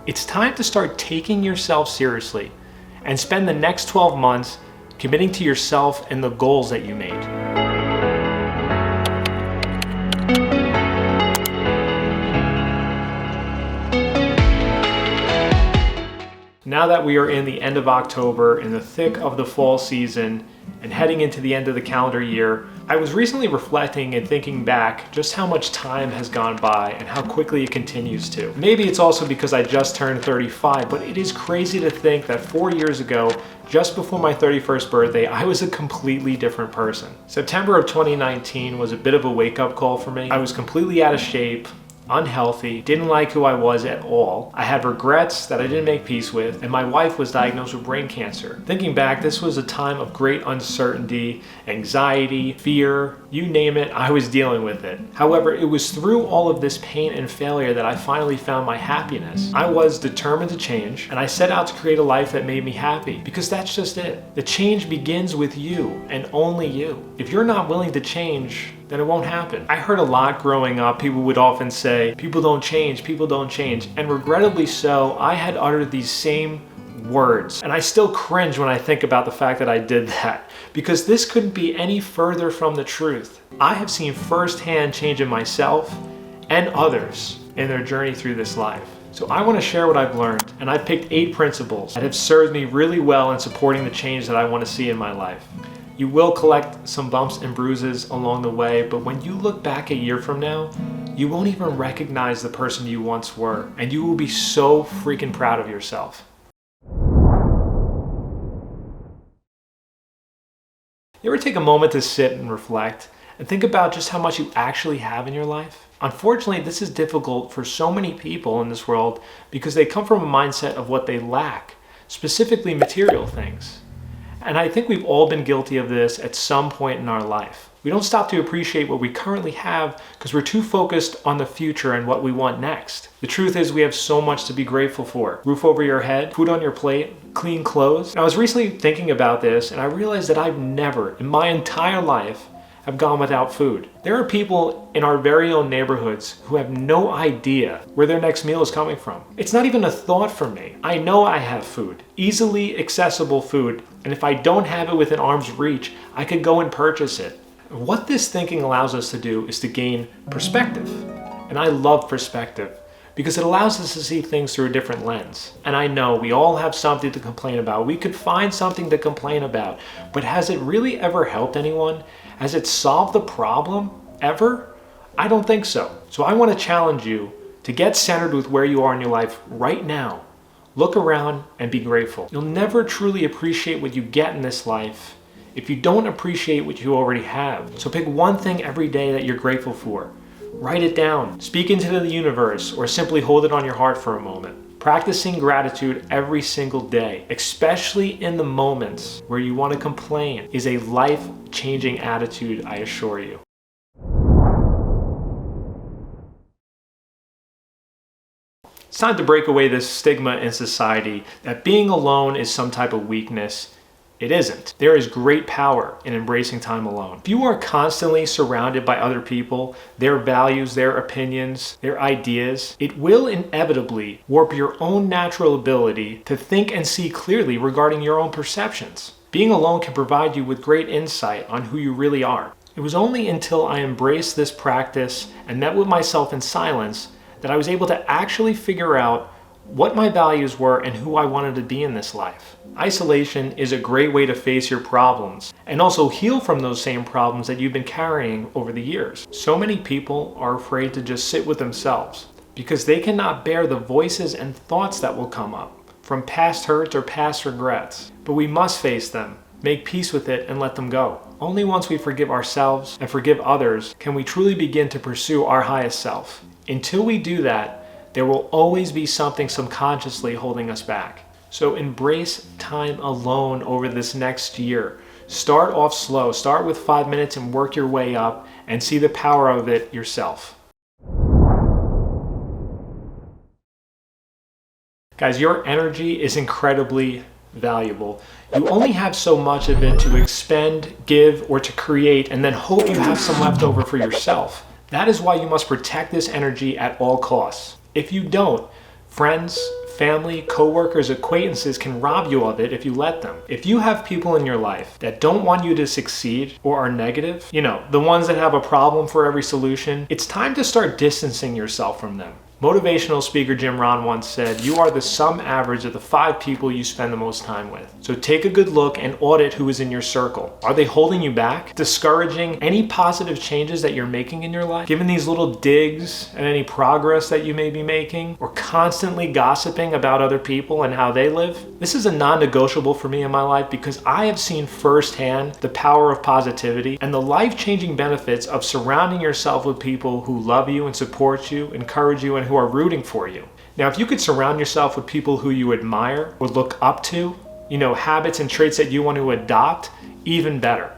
It's time to start taking yourself seriously and spend the next 12 months committing to yourself and the goals that you made. Now that we are in the end of October, in the thick of the fall season, and heading into the end of the calendar year, I was recently reflecting and thinking back just how much time has gone by and how quickly it continues to. Maybe it's also because I just turned 35, but it is crazy to think that 4 years ago, just before my 31st birthday, I was a completely different person. September of 2019 was a bit of a wake-up call for me. I was completely out of shape, unhealthy, didn't like who I was at all. I had regrets that I didn't make peace with, and my wife was diagnosed with brain cancer. Thinking back, this was a time of great uncertainty, anxiety, fear, you name it, I was dealing with it. However, it was through all of this pain and failure that I finally found my happiness. I was determined to change, and I set out to create a life that made me happy, because that's just it. The change begins with you, and only you. If you're not willing to change, then it won't happen. I heard a lot growing up, people would often say, people don't change, people don't change. And regrettably so, I had uttered these same words. And I still cringe when I think about the fact that I did that, because this couldn't be any further from the truth. I have seen firsthand change in myself and others in their journey through this life. So I want to share what I've learned, and I've picked 8 principles that have served me really well in supporting the change that I want to see in my life. You will collect some bumps and bruises along the way, but when you look back a year from now, you won't even recognize the person you once were, and you will be so freaking proud of yourself. You ever take a moment to sit and reflect and think about just how much you actually have in your life? Unfortunately, this is difficult for so many people in this world because they come from a mindset of what they lack, specifically material things. And I think we've all been guilty of this at some point in our life. We don't stop to appreciate what we currently have because we're too focused on the future and what we want next. The truth is we have so much to be grateful for. Roof over your head, food on your plate, clean clothes. And I was recently thinking about this and I realized that I've never, in my entire life, have gone without food. There are people in our very own neighborhoods who have no idea where their next meal is coming from. It's not even a thought for me. I know I have food, easily accessible food, and if I don't have it within arm's reach, I could go and purchase it. What this thinking allows us to do is to gain perspective. And I love perspective because it allows us to see things through a different lens. And I know we all have something to complain about. We could find something to complain about, but has it really ever helped anyone? Has it solved the problem ever? I don't think so. So I want to challenge you to get centered with where you are in your life right now. Look around and be grateful. You'll never truly appreciate what you get in this life if you don't appreciate what you already have. So pick one thing every day that you're grateful for. Write it down, speak into the universe, or simply hold it on your heart for a moment. Practicing gratitude every single day, especially in the moments where you want to complain, is a life-changing attitude, I assure you. It's time to break away this stigma in society that being alone is some type of weakness. It isn't. There is great power in embracing time alone. If you are constantly surrounded by other people, their values, their opinions, their ideas, it will inevitably warp your own natural ability to think and see clearly regarding your own perceptions. Being alone can provide you with great insight on who you really are. It was only until I embraced this practice and met with myself in silence that I was able to actually figure out what my values were and who I wanted to be in this life. Isolation is a great way to face your problems and also heal from those same problems that you've been carrying over the years. So many people are afraid to just sit with themselves because they cannot bear the voices and thoughts that will come up from past hurts or past regrets. But we must face them, make peace with it, and let them go. Only once we forgive ourselves and forgive others can we truly begin to pursue our highest self. Until we do that, there will always be something subconsciously holding us back. So embrace time alone over this next year. Start off slow. Start with 5 minutes and work your way up and see the power of it yourself. Guys, your energy is incredibly valuable. You only have so much of it to expend, give, or to create, and then hope you have some left over for yourself. That is why you must protect this energy at all costs. If you don't, friends, family, coworkers, acquaintances can rob you of it if you let them. If you have people in your life that don't want you to succeed or are negative, the ones that have a problem for every solution, it's time to start distancing yourself from them. Motivational speaker Jim Rohn once said, "You are the sum average of the 5 people you spend the most time with." So take a good look and audit who is in your circle. Are they holding you back? Discouraging any positive changes that you're making in your life? Giving these little digs at any progress that you may be making? Or constantly gossiping about other people and how they live? This is a non-negotiable for me in my life because I have seen firsthand the power of positivity and the life-changing benefits of surrounding yourself with people who love you and support you, encourage you, and who are rooting for you. Now, if you could surround yourself with people who you admire or look up to, habits and traits that you want to adopt, even better.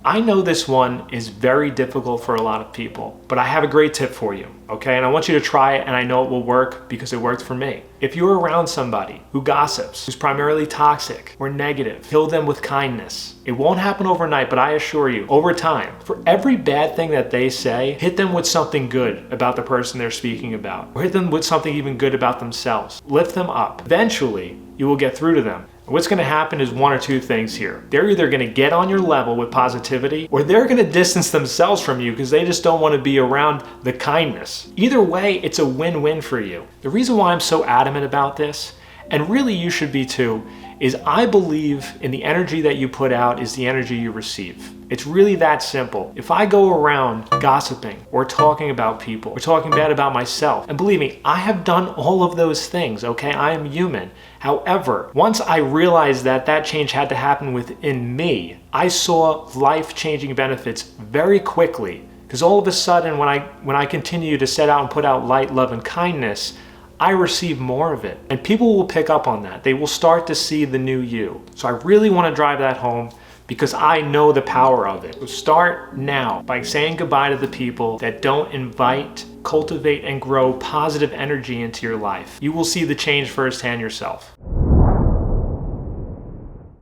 I know this one is very difficult for a lot of people, but I have a great tip for you, okay? And I want you to try it, and I know it will work because it worked for me. If you're around somebody who gossips, who's primarily toxic or negative, kill them with kindness. It won't happen overnight, but I assure you, over time, for every bad thing that they say, hit them with something good about the person they're speaking about, or hit them with something even good about themselves. Lift them up. Eventually, you will get through to them. What's going to happen is one or two things here. They're either going to get on your level with positivity, or they're going to distance themselves from you because they just don't want to be around the kindness. Either way, it's a win-win for you. The reason why I'm so adamant about this, and really you should be too, is I believe in the energy that you put out is the energy you receive. It's really that simple. If I go around gossiping or talking about people or talking bad about myself, and believe me, I have done all of those things, okay? I am human. However, once I realized that that change had to happen within me, I saw life-changing benefits very quickly. Because all of a sudden, when I continue to set out and put out light, love, and kindness, I receive more of it. And people will pick up on that. They will start to see the new you. So I really want to drive that home because I know the power of it. So start now by saying goodbye to the people that don't invite, cultivate, and grow positive energy into your life. You will see the change firsthand yourself.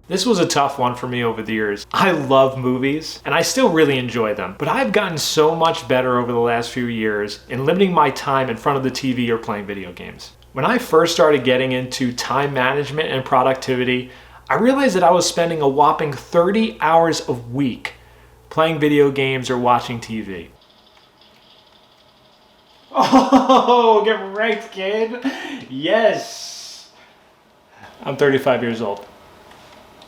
This was a tough one for me over the years. I love movies, and I still really enjoy them, but I've gotten so much better over the last few years in limiting my time in front of the TV or playing video games. When I first started getting into time management and productivity, I realized that I was spending a whopping 30 hours a week playing video games or watching TV. Oh, get right, kid. Yes. I'm 35 years old.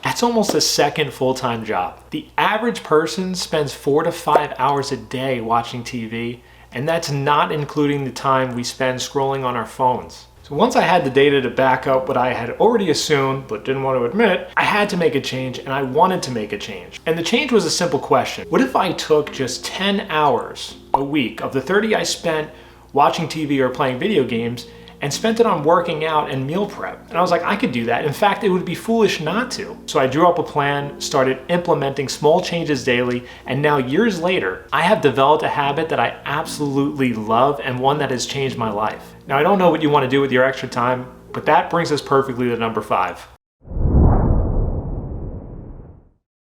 That's almost a second full-time job. The average person spends 4 to 5 hours a day watching TV, and that's not including the time we spend scrolling on our phones. So once I had the data to back up what I had already assumed but didn't want to admit, I had to make a change, and I wanted to make a change. And the change was a simple question. What if I took just 10 hours a week of the 30 I spent watching TV or playing video games and spent it on working out and meal prep? And I was like, I could do that. In fact, it would be foolish not to. So I drew up a plan, started implementing small changes daily, and now years later, I have developed a habit that I absolutely love and one that has changed my life. Now, I don't know what you want to do with your extra time, but that brings us perfectly to number 5.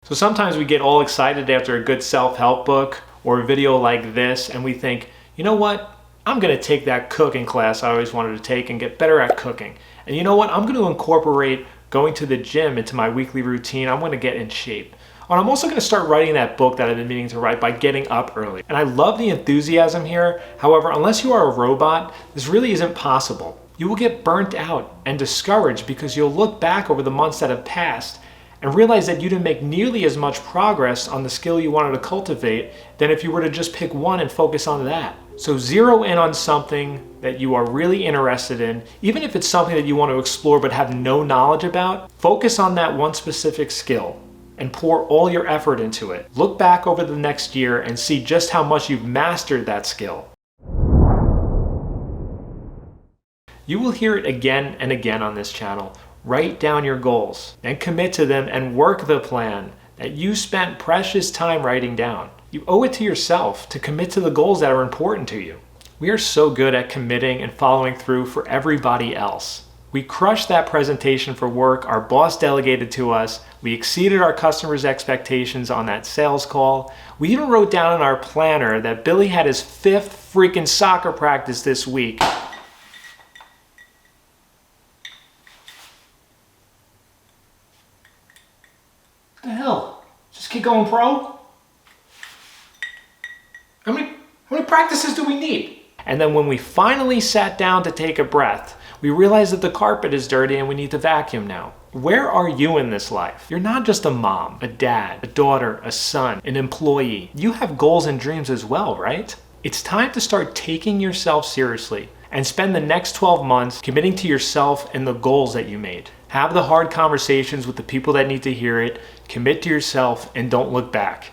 So sometimes we get all excited after a good self-help book or a video like this, and we think, you know what? I'm going to take that cooking class I always wanted to take and get better at cooking. And you know what? I'm going to incorporate going to the gym into my weekly routine. I'm going to get in shape. And I'm also going to start writing that book that I've been meaning to write by getting up early. And I love the enthusiasm here. However, unless you are a robot, this really isn't possible. You will get burnt out and discouraged because you'll look back over the months that have passed and realize that you didn't make nearly as much progress on the skill you wanted to cultivate than if you were to just pick one and focus on that. So zero in on something that you are really interested in, even if it's something that you want to explore but have no knowledge about. Focus on that one specific skill and pour all your effort into it. Look back over the next year and see just how much you've mastered that skill. You will hear it again and again on this channel. Write down your goals and commit to them and work the plan that you spent precious time writing down. You owe it to yourself to commit to the goals that are important to you. We are so good at committing and following through for everybody else. We crushed that presentation for work our boss delegated to us. We exceeded our customers' expectations on that sales call. We even wrote down in our planner that Billy had his 5th freaking soccer practice this week. keep going pro? How many practices do we need? And then when we finally sat down to take a breath, we realized that the carpet is dirty and we need to vacuum now. Where are you in this life? You're not just a mom, a dad, a daughter, a son, an employee. You have goals and dreams as well, right? It's time to start taking yourself seriously and spend the next 12 months committing to yourself and the goals that you made. Have the hard conversations with the people that need to hear it, commit to yourself, and don't look back.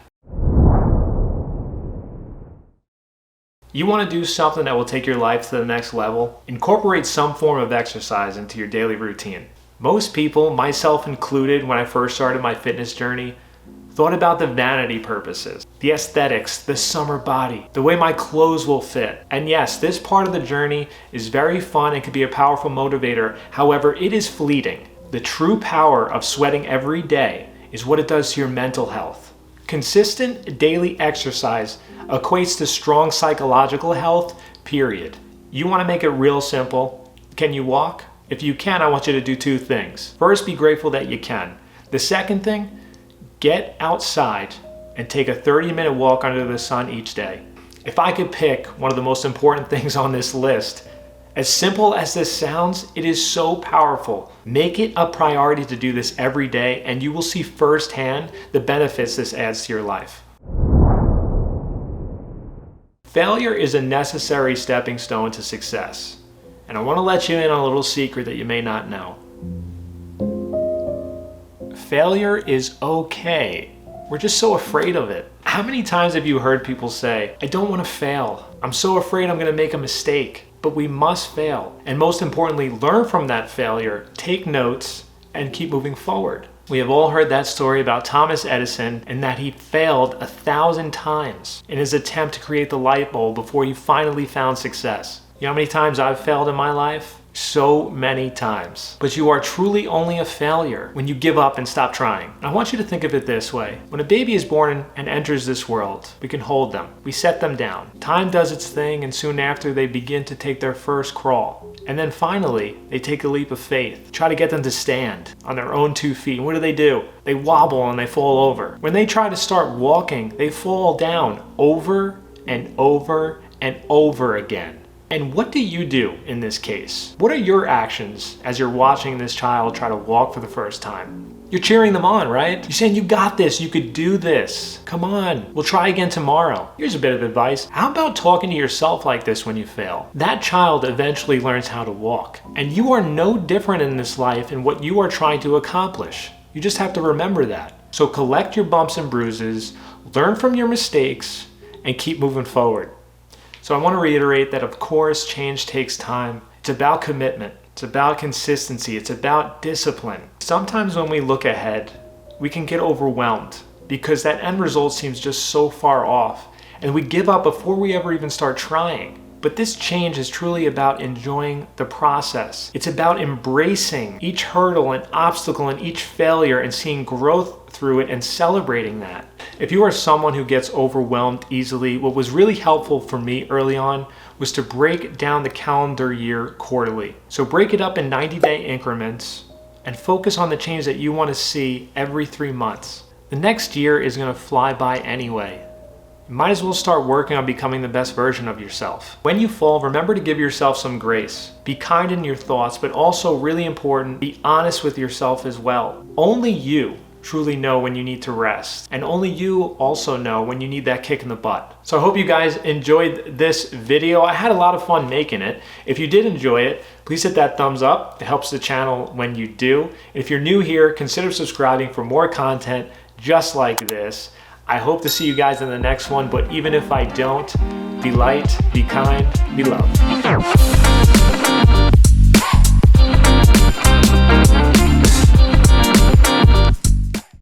You want to do something that will take your life to the next level? Incorporate some form of exercise into your daily routine. Most people, myself included, when I first started my fitness journey, thought about the vanity purposes, the aesthetics, the summer body, the way my clothes will fit. And yes, this part of the journey is very fun and can be a powerful motivator. However, it is fleeting. The true power of sweating every day is what it does to your mental health. Consistent daily exercise equates to strong psychological health, period. You want to make it real simple. Can you walk? If you can, I want you to do two things. First, be grateful that you can. The second thing, get outside and take a 30-minute walk under the sun each day. If I could pick one of the most important things on this list, as simple as this sounds, it is so powerful. Make it a priority to do this every day, and you will see firsthand the benefits this adds to your life. Failure is a necessary stepping stone to success. And I want to let you in on a little secret that you may not know. Failure is okay. We're just so afraid of it. How many times have you heard people say, I don't want to fail. I'm so afraid I'm going to make a mistake. But we must fail. And most importantly, learn from that failure, take notes, and keep moving forward. We have all heard that story about Thomas Edison and that he failed 1,000 times in his attempt to create the light bulb before he finally found success. You know how many times I've failed in my life? So many times. But you are truly only a failure when you give up and stop trying. I want you to think of it this way. When a baby is born and enters this world, we can hold them. We set them down. Time does its thing, and soon after they begin to take their first crawl. And then finally, they take a leap of faith. Try to get them to stand on their own 2 feet. And what do? They wobble and they fall over. When they try to start walking, they fall down over and over and over again. And what do you do in this case? What are your actions as you're watching this child try to walk for the first time? You're cheering them on, right? You're saying, you got this, you could do this. Come on, we'll try again tomorrow. Here's a bit of advice. How about talking to yourself like this when you fail? That child eventually learns how to walk. And you are no different in this life in what you are trying to accomplish. You just have to remember that. So collect your bumps and bruises, learn from your mistakes, and keep moving forward. So I want to reiterate that, of course, change takes time. It's about commitment. It's about consistency. It's about discipline. Sometimes when we look ahead, we can get overwhelmed because that end result seems just so far off, and we give up before we ever even start trying. But this change is truly about enjoying the process. It's about embracing each hurdle and obstacle and each failure and seeing growth through it and celebrating that. If you are someone who gets overwhelmed easily, what was really helpful for me early on was to break down the calendar year quarterly. So break it up in 90-day increments and focus on the change that you want to see every 3 months. The next year is going to fly by anyway. You might as well start working on becoming the best version of yourself. When you fall, remember to give yourself some grace. Be kind in your thoughts, but also really important, be honest with yourself as well. Only you truly know when you need to rest, and only you also know when you need that kick in the butt. So I hope you guys enjoyed this video. I had a lot of fun making it. If you did enjoy it, please hit that thumbs up. It helps the channel when you do. If you're new here, consider subscribing for more content just like this. I hope to see you guys in the next one, but even if I don't, be light, be kind, be loved.